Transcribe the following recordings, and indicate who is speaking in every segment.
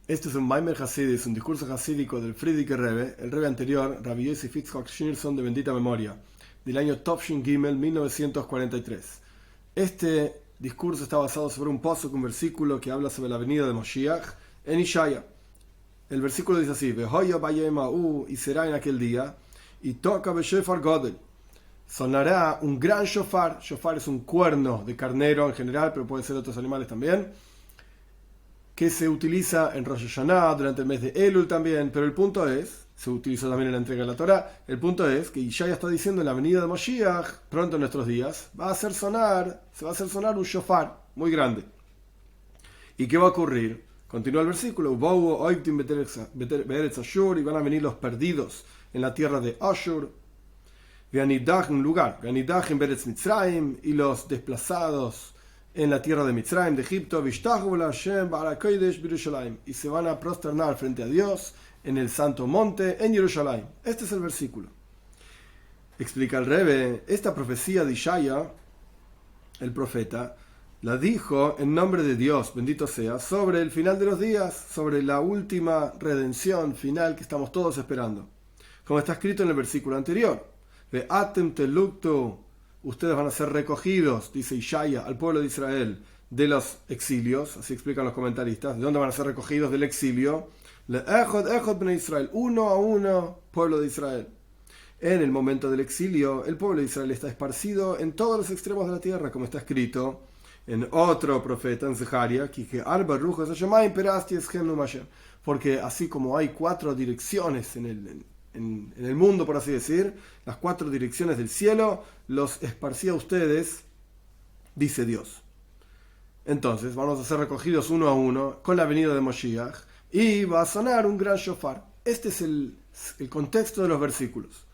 Speaker 1: Este es un Maimer Hasidis, un discurso hasídico del Frierdiker Rebbe, el Rebbe anterior, Rabbi Yosef Yitzchak Schneerson de bendita memoria, del año Tovshin Gimel 1943. Este discurso está basado sobre un pasuk, un versículo que habla sobre la venida de Moshiach en Ishaya. El versículo dice así: Vehoya bayema'u, y será en aquel día, y toca beshofar godel. Sonará un gran shofar. Shofar es un cuerno de carnero en general, pero puede ser de otros animales también, que se utiliza en Rosh Hashanah, durante el mes de Elul también, pero el punto es, se utilizó también en la entrega de la Torá, el punto es que Ishaya está diciendo en la venida de Moshiach, pronto en nuestros días, se va a hacer sonar un shofar muy grande. ¿Y qué va a ocurrir? Continúa el versículo: y van a venir los perdidos en la tierra de Ashur, un lugar, y los desplazados en la tierra de Mitzrayim, de Egipto, y se van a prosternar frente a Dios en el santo monte en Jerusalén. Este es el versículo. Explica el Rebbe, esta profecía de Ishaya, el profeta, la dijo en nombre de Dios, bendito sea, sobre el final de los días, sobre la última redención final que estamos todos esperando. Como está escrito en el versículo anterior: Ve'atem teluktu, ustedes van a ser recogidos, dice Ishaya, al pueblo de Israel, de los exilios, así explican los comentaristas. ¿De dónde van a ser recogidos del exilio? Le'echod bnei Israel, uno a uno, pueblo de Israel. En el momento del exilio, el pueblo de Israel está esparcido en todos los extremos de la tierra, como está escrito en otro profeta, en Zeharia, porque así como hay 4 direcciones en el mundo, por así decir, las 4 direcciones del cielo, los esparcí a ustedes, dice Dios. Entonces vamos a ser recogidos uno a uno con la venida de Moshiach y va a sonar un gran shofar. Este es el contexto de los versículos.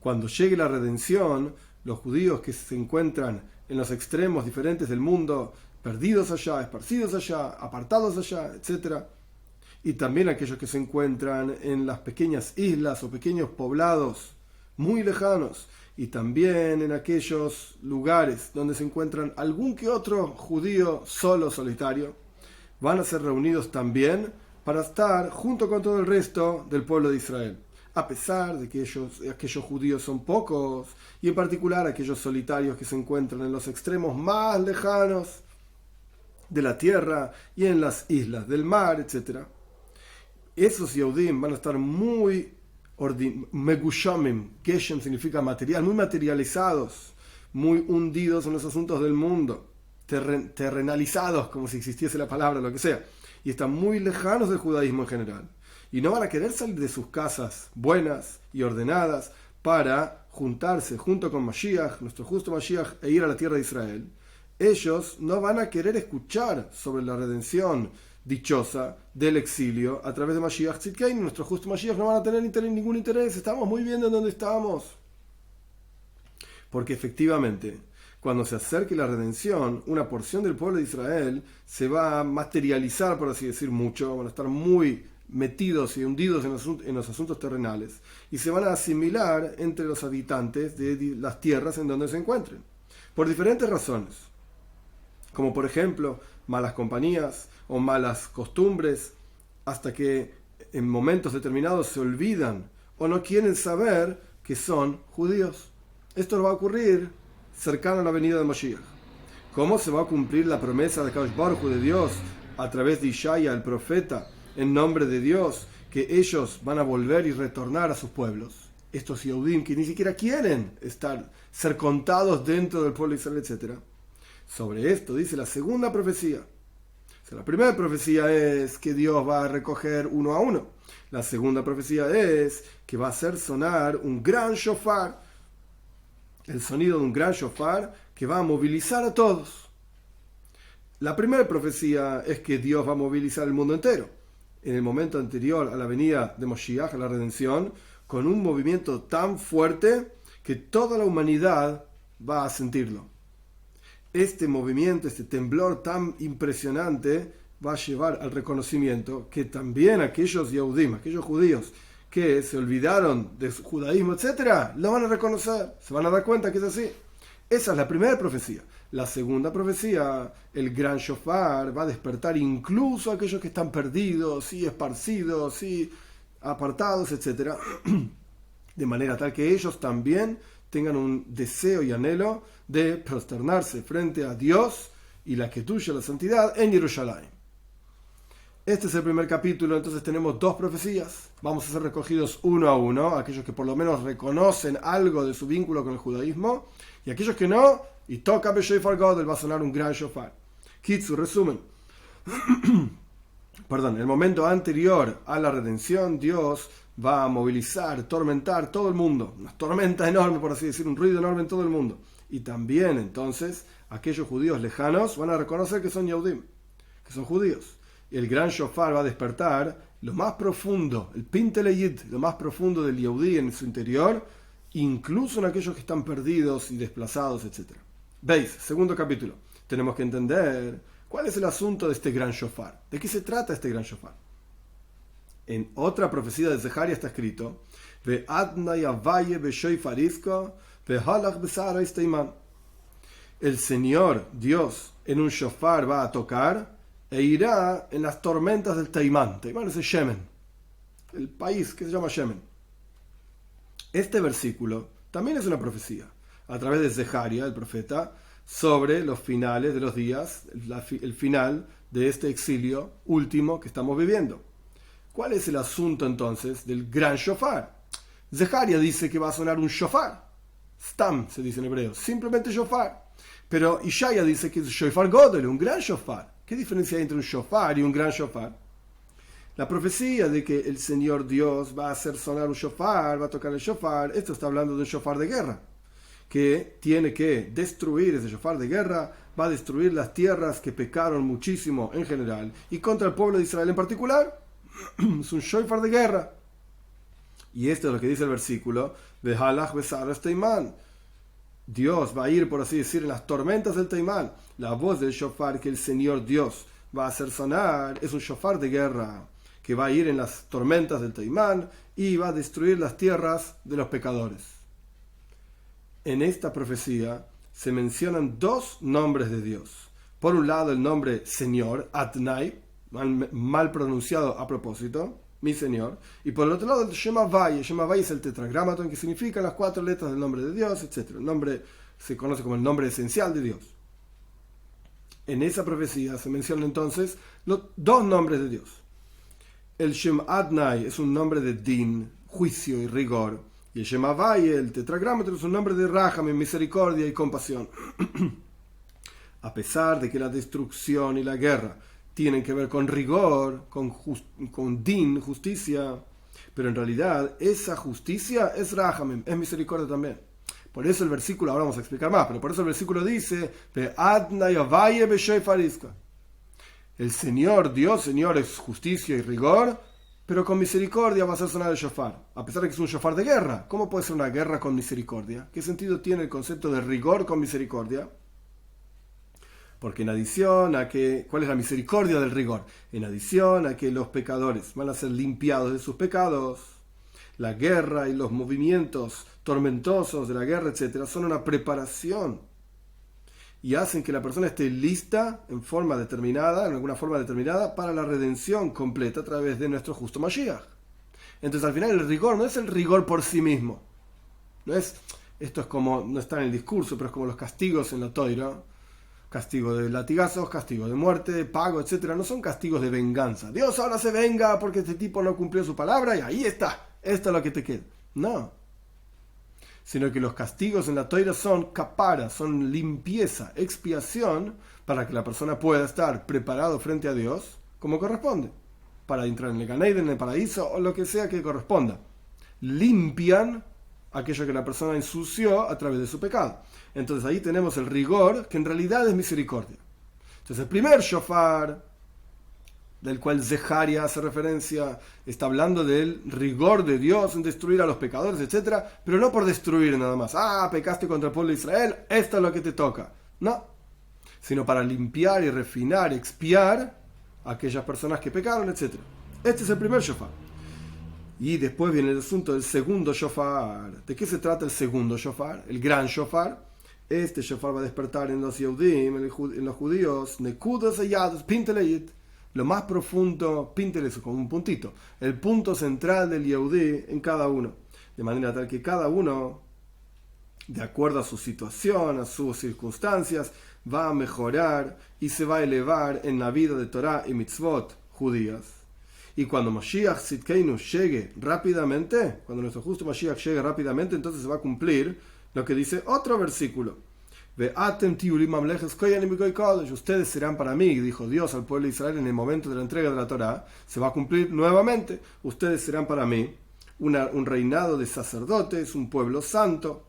Speaker 1: Cuando llegue la redención, los judíos que se encuentran en los extremos diferentes del mundo, perdidos allá, esparcidos allá, apartados allá, etc., y también aquellos que se encuentran en las pequeñas islas o pequeños poblados muy lejanos, y también en aquellos lugares donde se encuentran algún que otro judío solo, solitario, van a ser reunidos también para estar junto con todo el resto del pueblo de Israel. A pesar de que aquellos judíos son pocos, y en particular aquellos solitarios que se encuentran en los extremos más lejanos de la tierra y en las islas del mar, etc., esos Yehudim van a estar muy megushamim, geshem significa material, muy materializados, muy hundidos en los asuntos del mundo, terrenalizados, como si existiese la palabra, lo que sea, y están muy lejanos del judaísmo en general, y no van a querer salir de sus casas buenas y ordenadas para juntarse junto con Mashiach, nuestro justo Mashiach, e ir a la tierra de Israel. Ellos no van a querer escuchar sobre la redención dichosa del exilio a través de Mashiach Tzidkeinu. Nuestro justo Mashiach no van a tener ningún interés. Estamos muy bien en donde estamos. Porque efectivamente, cuando se acerque la redención, una porción del pueblo de Israel se va a materializar, por así decir, mucho. Van a estar muy metidos y hundidos en los asuntos terrenales, y se van a asimilar entre los habitantes de las tierras en donde se encuentren, por diferentes razones, como por ejemplo malas compañías o malas costumbres, hasta que en momentos determinados se olvidan o no quieren saber que son judíos. Esto va a ocurrir cercano a la venida de Moshiach. ¿Cómo se va a cumplir la promesa de Kadosh Baruj Hu, de Dios, a través de Ishaya, el profeta, en nombre de Dios, que ellos van a volver y retornar a sus pueblos? Estos Yehudim que ni siquiera quieren ser contados dentro del pueblo de Israel, etc. Sobre esto dice la segunda profecía. O sea, la primera profecía es que Dios va a recoger uno a uno. La segunda profecía es que va a hacer sonar un gran shofar, el sonido de un gran shofar que va a movilizar a todos. La primera profecía es que Dios va a movilizar el mundo entero en el momento anterior a la venida de Moshiach, a la redención, con un movimiento tan fuerte que toda la humanidad va a sentirlo. Este movimiento, este temblor tan impresionante, va a llevar al reconocimiento que también aquellos Yehudim, aquellos judíos que se olvidaron de su judaísmo, etc., lo van a reconocer, se van a dar cuenta que es así. Esa es la primera profecía. La segunda profecía, el gran shofar va a despertar incluso a aquellos que están perdidos, y esparcidos, y apartados, etc. De manera tal que ellos también tengan un deseo y anhelo de prosternarse frente a Dios y la Ketusha, la santidad, en Jerusalén. Este es el primer capítulo, entonces tenemos dos profecías. Vamos a ser recogidos uno a uno, aquellos que por lo menos reconocen algo de su vínculo con el judaísmo, y aquellos que no, y toca B'Shofar Gadol, va a sonar un gran shofar. Kitsu, resumen. Perdón, el momento anterior a la redención, Dios va a movilizar, tormentar todo el mundo, una tormenta enorme, por así decir, un ruido enorme en todo el mundo. Y también entonces aquellos judíos lejanos van a reconocer que son Yehudim, que son judíos. Y el gran shofar va a despertar lo más profundo, el pinteleyid, lo más profundo del Yehudí en su interior, incluso en aquellos que están perdidos y desplazados, etc. Veis, segundo capítulo. Tenemos que entender cuál es el asunto de este gran shofar. ¿De qué se trata este gran shofar? En otra profecía de Zeharia está escrito: el Señor Dios en un shofar va a tocar e irá en las tormentas del Teimán. Teimán es el Yemen, el país que se llama Yemen. Este versículo también es una profecía a través de Zeharia, el profeta, sobre los finales de los días, el final de este exilio último que estamos viviendo. ¿Cuál es el asunto entonces del gran shofar? Zeharia dice que va a sonar un shofar. Stam se dice en hebreo, simplemente shofar. Pero Ishaya dice que es shofar godel, un gran shofar. ¿Qué diferencia hay entre un shofar y un gran shofar? La profecía de que el Señor Dios va a hacer sonar un shofar, va a tocar el shofar, esto está hablando de un shofar de guerra, que tiene que destruir ese shofar de guerra, va a destruir las tierras que pecaron muchísimo en general, y contra el pueblo de Israel en particular, es un shofar de guerra. Y esto es lo que dice el versículo de Halach Besaras Teimán. Dios va a ir, por así decir, en las tormentas del Teimán. La voz del shofar que el Señor Dios va a hacer sonar es un shofar de guerra, que va a ir en las tormentas del Teimán y va a destruir las tierras de los pecadores. En esta profecía se mencionan dos nombres de Dios. Por un lado el nombre Señor, Adnai, mal pronunciado a propósito, mi Señor, y por el otro lado el Shema Vay. El Shema Vay es el tetragramaton, que significa las 4 letras del nombre de Dios, etc. El nombre se conoce como el nombre esencial de Dios. En esa profecía se mencionan entonces los dos nombres de Dios. El Shem Adnai es un nombre de Din, juicio y rigor, y el Shema Vay, el tetragramaton, es un nombre de Raham, misericordia y compasión. A pesar de que la destrucción y la guerra tienen que ver con rigor, con din, justicia, pero en realidad esa justicia es Rahamim, es misericordia también. Por eso el versículo, ahora vamos a explicar más, pero por eso el versículo dice: el Señor, Dios, Señor, es justicia y rigor, pero con misericordia va a hacer sonar el shofar, a pesar de que es un shofar de guerra. ¿Cómo puede ser una guerra con misericordia? ¿Qué sentido tiene el concepto de rigor con misericordia? Porque en adición a que, ¿cuál es la misericordia del rigor? En adición a que los pecadores van a ser limpiados de sus pecados, la guerra y los movimientos tormentosos de la guerra, etc., son una preparación y hacen que la persona esté lista en forma determinada, en alguna forma determinada, para la redención completa a través de nuestro justo Mashiach. Entonces al final el rigor no es el rigor por sí mismo. Esto es como, no está en el discurso, pero es como los castigos en la Toira. Castigo de latigazos, castigo de muerte, pago, etc. No son castigos de venganza. Dios ahora se venga porque este tipo no cumplió su palabra y ahí está. Esto es lo que te queda. No. Sino que los castigos en la Toira son kapara, son limpieza, expiación, para que la persona pueda estar preparado frente a Dios como corresponde. Para entrar en el Gan Eden, en el paraíso o lo que sea que corresponda. Limpian aquello que la persona ensució a través de su pecado. Entonces ahí tenemos el rigor, que en realidad es misericordia. Entonces el primer shofar, del cual Zeharia hace referencia, está hablando del rigor de Dios en destruir a los pecadores, etc., pero no por destruir nada más. Pecaste contra el pueblo de Israel, esto es lo que te toca. No, sino para limpiar y refinar, expiar a aquellas personas que pecaron, etc. Este es el primer shofar. Y después viene el asunto del segundo shofar. ¿De qué se trata el segundo shofar? El gran shofar. Este shofar va a despertar en los Yehudim, en los judíos, nekudos hallados, pinteleyit, lo más profundo, pinteles como un puntito, el punto central del Yehudí en cada uno, de manera tal que cada uno, de acuerdo a su situación, a sus circunstancias, va a mejorar y se va a elevar en la vida de Torah y mitzvot judías. Y cuando Mashiach Tzidkeinu llegue rápidamente, cuando nuestro justo Mashiach llegue rápidamente, entonces se va a cumplir lo que dice otro versículo. Ustedes serán para mí, dijo Dios al pueblo de Israel en el momento de la entrega de la Torah. Se va a cumplir nuevamente. Ustedes serán para mí un reinado de sacerdotes, un pueblo santo,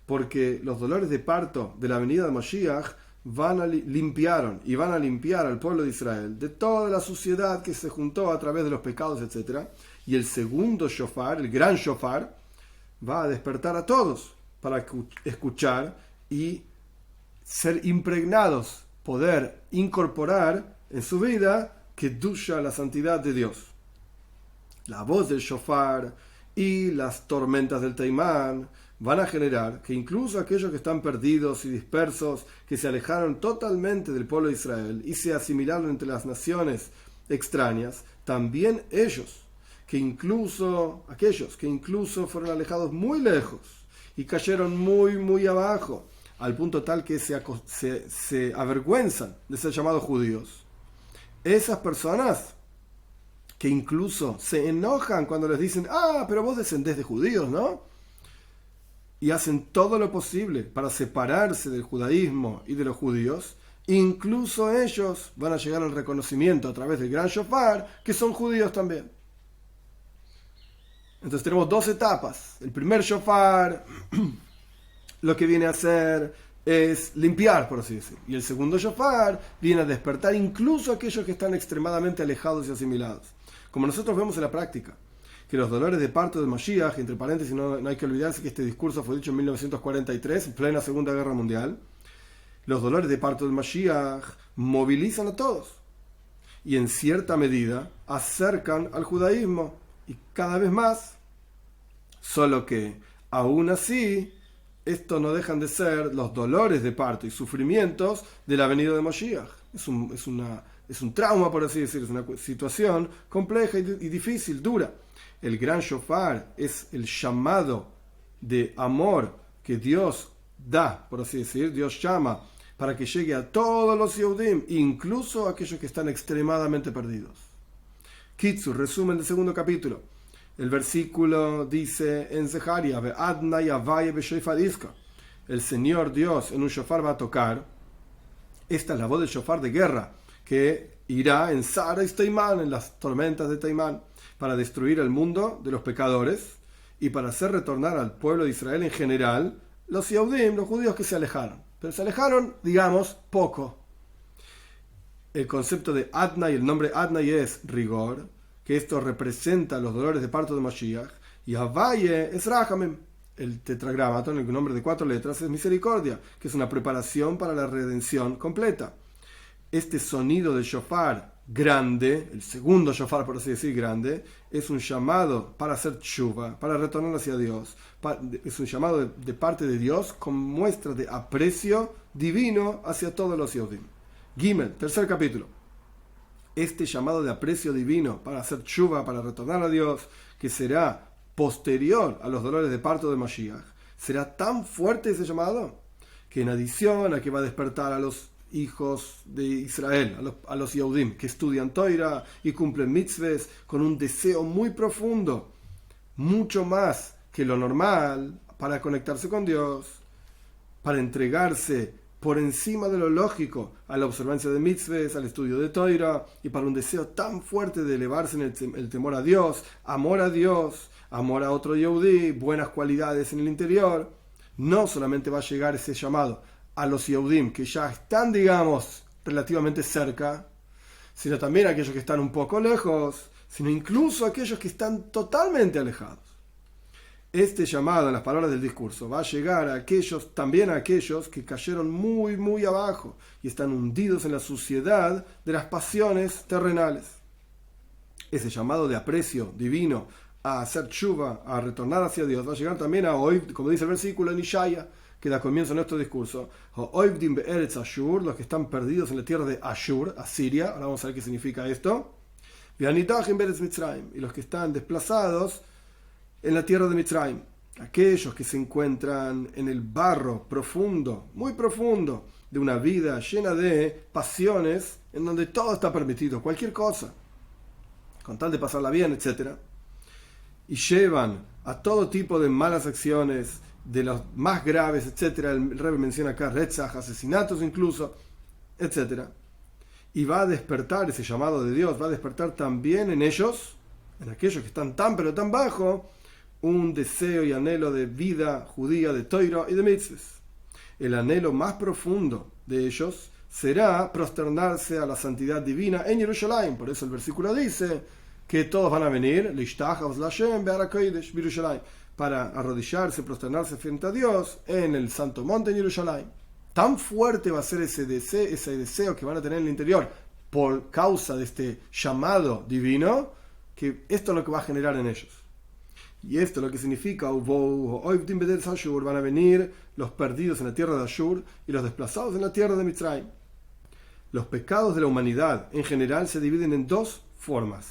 Speaker 1: porque los dolores de parto de la venida de Mashiach limpiaron al pueblo de Israel de toda la suciedad que se juntó a través de los pecados, etc. Y el segundo shofar, el gran shofar, va a despertar a todos para escuchar y ser impregnados, poder incorporar en su vida Kedusha, la santidad de Dios. La voz del shofar y las tormentas del Teimán van a generar que incluso aquellos que están perdidos y dispersos, que se alejaron totalmente del pueblo de Israel y se asimilaron entre las naciones extrañas, también aquellos que incluso fueron alejados muy lejos y cayeron muy, muy abajo, al punto tal que se avergüenzan de ser llamados judíos. Esas personas que incluso se enojan cuando les dicen, pero vos descendés de judíos, ¿no? Y hacen todo lo posible para separarse del judaísmo y de los judíos, incluso ellos van a llegar al reconocimiento a través del gran shofar que son judíos también. Entonces tenemos dos etapas. El primer shofar lo que viene a hacer es limpiar, por así decirlo. Y el segundo shofar viene a despertar incluso a aquellos que están extremadamente alejados y asimilados. Como nosotros vemos en la práctica, que los dolores de parto de Mashiach, entre paréntesis, no hay que olvidarse que este discurso fue dicho en 1943, en plena Segunda Guerra Mundial. Los dolores de parto de Mashiach movilizan a todos y en cierta medida acercan al judaísmo y cada vez más, solo que aún así esto no dejan de ser los dolores de parto y sufrimientos de la venida de Mashiach. Es un trauma, por así decirlo, es una situación compleja y difícil, dura. El gran shofar es el llamado de amor que Dios da, por así decir, Dios llama para que llegue a todos los Yehudim, incluso a aquellos que están extremadamente perdidos. Kitzur, resumen del segundo capítulo. El versículo dice en Zeharia, el Señor Dios en un shofar va a tocar. Esta es la voz del shofar de guerra que irá en Sara y Teimán, en las tormentas de Teimán, para destruir el mundo de los pecadores y para hacer retornar al pueblo de Israel en general los Yehudim, los judíos que se alejaron. Pero se alejaron, digamos, poco. El concepto de Adnai, el nombre Adnai es rigor, que esto representa los dolores de parto de Mashiach, y Havaye es Rahamim. El tetragramaton, el nombre de 4 letras, es misericordia, que es una preparación para la redención completa. Este sonido del shofar grande, el segundo shofar, por así decir, grande, es un llamado para hacer tshuva, para retornar hacia Dios. Es un llamado de parte de Dios con muestra de aprecio divino hacia todos los Yehudim. Gimel, tercer capítulo. Este llamado de aprecio divino para hacer tshuva, para retornar a Dios, que será posterior a los dolores de parto de Mashiach, será tan fuerte ese llamado que en adición a que va a despertar a los hijos de Israel, a los Yehudim, que estudian Toira y cumplen mitzvahs con un deseo muy profundo, mucho más que lo normal, para conectarse con Dios, para entregarse por encima de lo lógico a la observancia de mitzvahs, al estudio de Toira, y para un deseo tan fuerte de elevarse en el temor a Dios, amor a otro Yehudí, buenas cualidades en el interior. No solamente va a llegar ese llamado a los Yehudim que ya están, digamos, relativamente cerca, sino también a aquellos que están un poco lejos, sino incluso a aquellos que están totalmente alejados. Este llamado, en las palabras del discurso, va a llegar también a aquellos que cayeron muy, muy abajo y están hundidos en la suciedad de las pasiones terrenales. Ese llamado de aprecio divino a hacer tshuva, a retornar hacia Dios, va a llegar también a hoy, como dice el versículo en Ishaya, que da comienzo a nuestro discurso. Oivdim be'eretz Ashur, los que están perdidos en la tierra de Ashur, Asiria. Ahora vamos a ver qué significa esto. Ve'anitachim be'eretz Mitzrayim, y los que están desplazados en la tierra de Mitzrayim. Aquellos que se encuentran en el barro profundo, muy profundo, de una vida llena de pasiones, en donde todo está permitido, cualquier cosa, con tal de pasarla bien, etc. Y llevan a todo tipo de malas acciones, de los más graves, etc. El Rebbe menciona acá retzach, asesinatos incluso, etc. Y va a despertar ese llamado de Dios, va a despertar también en ellos, en aquellos que están tan pero tan bajo, un deseo y anhelo de vida judía, de Toiro y de mitzvahs. El anhelo más profundo de ellos será prosternarse a la santidad divina en Jerusalén. Por eso el versículo dice que todos van a venir para arrodillarse, prosternarse frente a Dios en el santo monte en Jerusalén. Tan fuerte va a ser ese deseo que van a tener en el interior por causa de este llamado divino, que esto es lo que va a generar en ellos. Y esto es lo que significa van a venir los perdidos en la tierra de Ashur y los desplazados en la tierra de Mitzrayim. Los pecados de la humanidad en general se dividen en dos formas.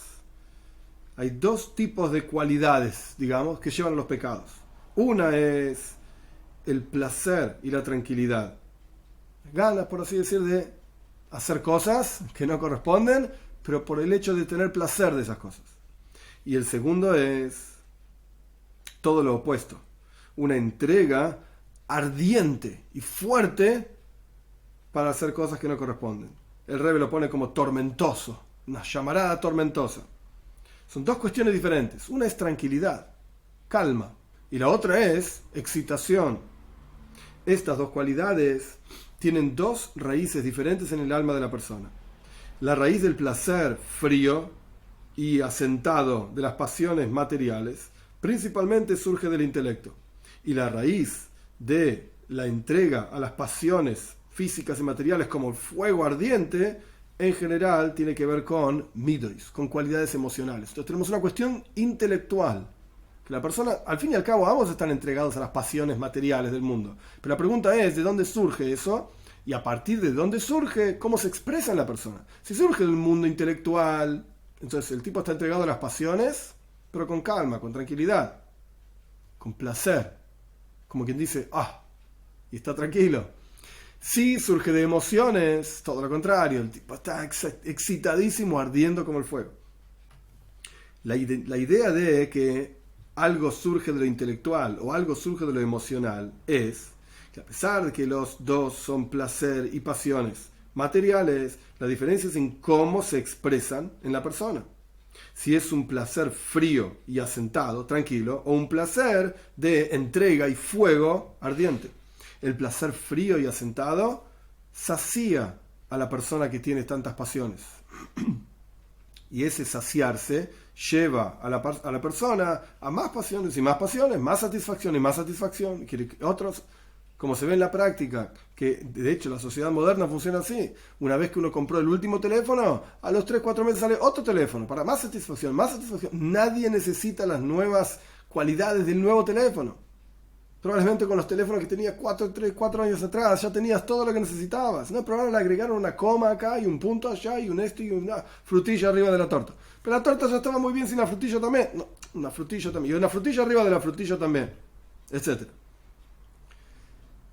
Speaker 1: Hay dos tipos de cualidades, digamos, que llevan a los pecados. Una es el placer y la tranquilidad. Ganas, por así decir, de hacer cosas que no corresponden, pero por el hecho de tener placer de esas cosas. Y el segundo es todo lo opuesto, una entrega ardiente y fuerte para hacer cosas que no corresponden. El Rebbe lo pone como tormentoso, una llamarada tormentosa. Son dos cuestiones diferentes. Una es tranquilidad, calma, y la otra es excitación. Estas dos cualidades tienen dos raíces diferentes en el alma de la persona. La raíz del placer frío y asentado de las pasiones materiales principalmente surge del intelecto, y la raíz de la entrega a las pasiones físicas y materiales como el fuego ardiente en general tiene que ver con midois, con cualidades emocionales. Entonces tenemos una cuestión intelectual, que la persona, al fin y al cabo, ambos están entregados a las pasiones materiales del mundo, pero la pregunta es, ¿de dónde surge eso? Y a partir de dónde surge, ¿cómo se expresa en la persona? Si surge del mundo intelectual, entonces el tipo está entregado a las pasiones, pero con calma, con tranquilidad, con placer, como quien dice, y está tranquilo. Si surge de emociones, todo lo contrario, el tipo está excitadísimo, ardiendo como el fuego. La idea de que algo surge de lo intelectual o algo surge de lo emocional es que a pesar de que los dos son placer y pasiones materiales, la diferencia es en cómo se expresan en la persona. Si es un placer frío y asentado, tranquilo, o un placer de entrega y fuego ardiente. El placer frío y asentado sacía a la persona que tiene tantas pasiones. Y ese saciarse lleva a la persona a más pasiones y más pasiones, más satisfacción y más satisfacción. Otros, como se ve en la práctica, que de hecho la sociedad moderna funciona así. Una vez que uno compró el último teléfono, a los 3-4 meses sale otro teléfono, para más satisfacción, más satisfacción. Nadie necesita las nuevas cualidades del nuevo teléfono. Probablemente con los teléfonos que tenías 4 años atrás ya tenías todo lo que necesitabas. No, pero ahora le agregaron una coma acá y un punto allá y un esto y una frutilla arriba de la torta. Pero la torta ya estaba muy bien sin la frutilla también. No, una frutilla también. Y una frutilla arriba de la frutilla también. Etcétera.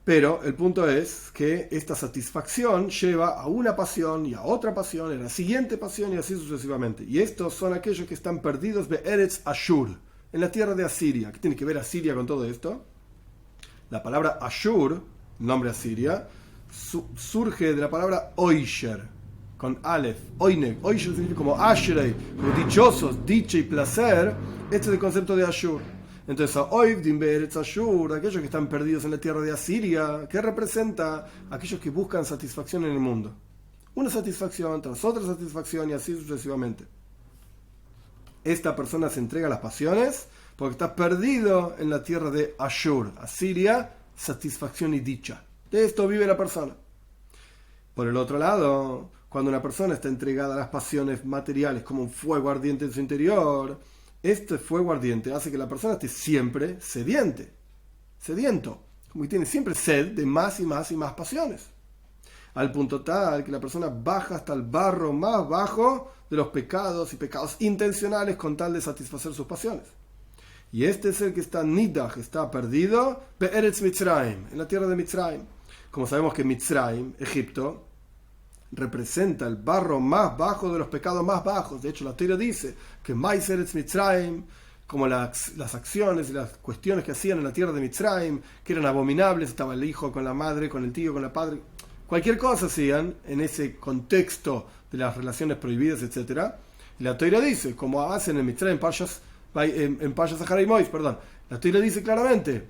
Speaker 1: Pero el punto es que esta satisfacción lleva a una pasión y a otra pasión, a la siguiente pasión y así sucesivamente. Y estos son aquellos que están perdidos de Eretz Ashur, en la tierra de Asiria. ¿Qué tiene que ver Asiria con todo esto? La palabra Ashur, nombre Asiria, surge de la palabra Oisher, con Aleph, Oineg. Oisher significa como Ashrei, como dichosos, dicha y placer. Este es el concepto de Ashur. Entonces, Oivdim be'eretz Ashur, aquellos que están perdidos en la tierra de Asiria, que representa aquellos que buscan satisfacción en el mundo. Una satisfacción tras otra satisfacción y así sucesivamente. Esta persona se entrega a las pasiones porque está perdido en la tierra de Ashur, Asiria, satisfacción y dicha. De esto vive la persona. Por el otro lado, cuando una persona está entregada a las pasiones materiales como un fuego ardiente en su interior, este fuego ardiente hace que la persona esté siempre sediento. como que tiene siempre sed de más y más y más pasiones. Al punto tal que la persona baja hasta el barro más bajo de los pecados y pecados intencionales con tal de satisfacer sus pasiones. Y este es el que está nidach, está perdido, be'eretz Mitzrayim, en la tierra de Mitzrayim. Como sabemos que Mitzrayim, Egipto, representa el barro más bajo de los pecados más bajos. De hecho, la Torá dice que Mais Eretz Mitzrayim, como las acciones y las cuestiones que hacían en la tierra de Mitzrayim, que eran abominables, estaba el hijo con la madre, con el tío, con la padre, cualquier cosa hacían en ese contexto de las relaciones prohibidas, etc. Y la Torá dice, como hacen en Mitzrayim, en Parshas Zaharai Mois, perdón, la Torá dice claramente,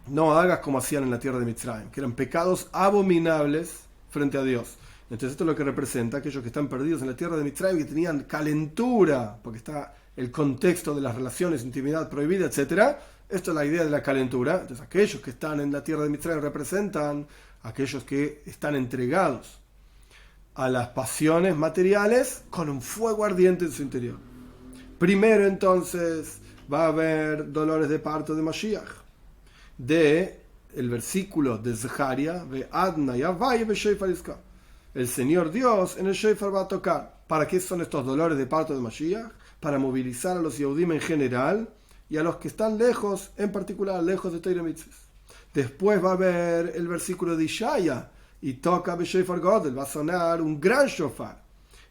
Speaker 1: no hagas como hacían en la tierra de Mitzrayim, que eran pecados abominables frente a Dios. Entonces esto es lo que representa aquellos que están perdidos en la tierra de Mitzrayim, que tenían calentura, porque está el contexto de las relaciones, intimidad prohibida, etc. Esto es la idea de la calentura. Entonces aquellos que están en la tierra de Mitzrayim representan aquellos que están entregados a las pasiones materiales con un fuego ardiente en su interior. Primero entonces va a haber dolores de parto de Mashiach, de el versículo de Zecharia, ve Adna y Avay ve Sheifar Iska. El Señor Dios en el Sheifar va a tocar. ¿Para qué son estos dolores de parto de Mashiach? Para movilizar a los Yehudim en general y a los que están lejos, en particular lejos de Torah Mitzvos. Después va a haber el versículo de Ishaya y toca be Sheifar Godel, va a sonar un gran shofar,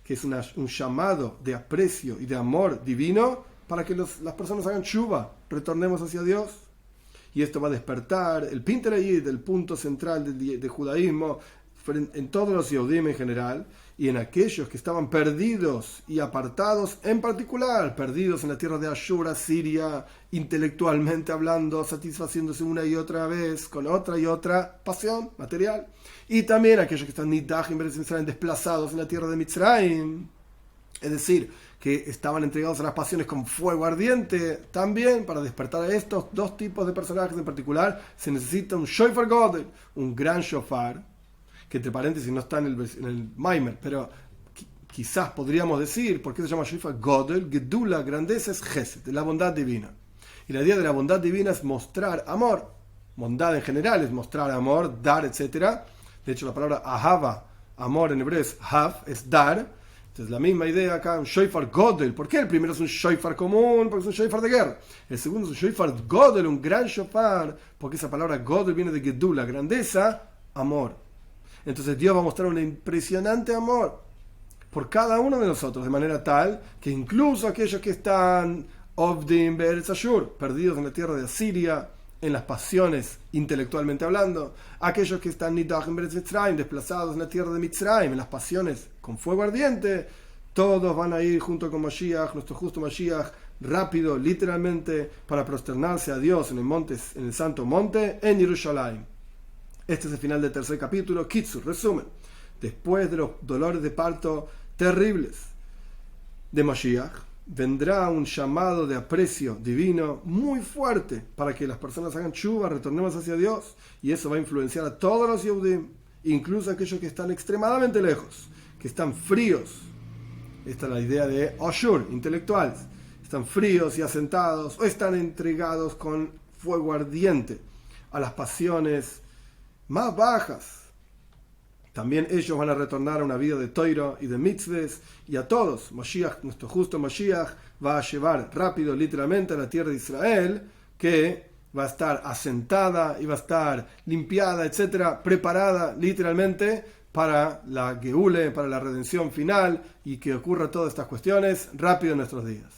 Speaker 1: que es un llamado de aprecio y de amor divino para que las personas hagan tshuva, retornemos hacia Dios. Y esto va a despertar el Pinterayid, el punto central del judaísmo, en todos los Yehudim en general, y en aquellos que estaban perdidos y apartados, en particular, perdidos en la tierra de Ashur, Siria, intelectualmente hablando, satisfaciéndose una y otra vez con otra y otra pasión material. Y también aquellos que están nidachim desplazados en la tierra de Mitzrayim, es decir, que estaban entregados a las pasiones con fuego ardiente. También para despertar a estos dos tipos de personajes en particular se necesita un shofar godel, un gran shofar, que entre paréntesis no está en el Maimer, pero quizás podríamos decir, ¿por qué se llama shofar godel? Gedula, grandeza, es Gesed, la bondad divina. Y la idea de la bondad divina es mostrar amor. Bondad en general es mostrar amor, dar, etc. De hecho, la palabra ahava, amor en hebreo es hav, es dar. Entonces, la misma idea acá, un shofar godel. ¿Por qué el primero es un shofar común? Porque es un shofar de guerra. El segundo es un shofar godel, un gran shofar, porque esa palabra godel viene de gedula, grandeza, amor. Entonces Dios va a mostrar un impresionante amor por cada uno de nosotros, de manera tal que incluso aquellos que están Ovdim Be'eretz Ashur, perdidos en la tierra de Asiria, en las pasiones intelectualmente hablando, aquellos que están Nidachim Be'eretz Mitzrayim, desplazados en la tierra de Mitzrayim, en las pasiones con fuego ardiente, todos van a ir junto con Mashiach, nuestro justo Mashiach, rápido, literalmente, para prosternarse a Dios en el santo monte, en Jerusalén. Este es el final del tercer capítulo. Kitzur, resumen. Después de los dolores de parto terribles de Mashiach, vendrá un llamado de aprecio divino muy fuerte para que las personas hagan tshuva, retornemos hacia Dios, y eso va a influenciar a todos los Yehudim, incluso aquellos que están extremadamente lejos, que están fríos. Esta es la idea de Ashur, intelectuales. Están fríos y asentados, o están entregados con fuego ardiente a las pasiones más bajas. También ellos van a retornar a una vida de Toiro y de mitzvahs, y a todos, Mashiach, nuestro justo Mashiach, va a llevar rápido, literalmente, a la tierra de Israel, que va a estar asentada y va a estar limpiada, etcétera, preparada, literalmente, para la Geule, para la redención final, y que ocurra todas estas cuestiones rápido en nuestros días.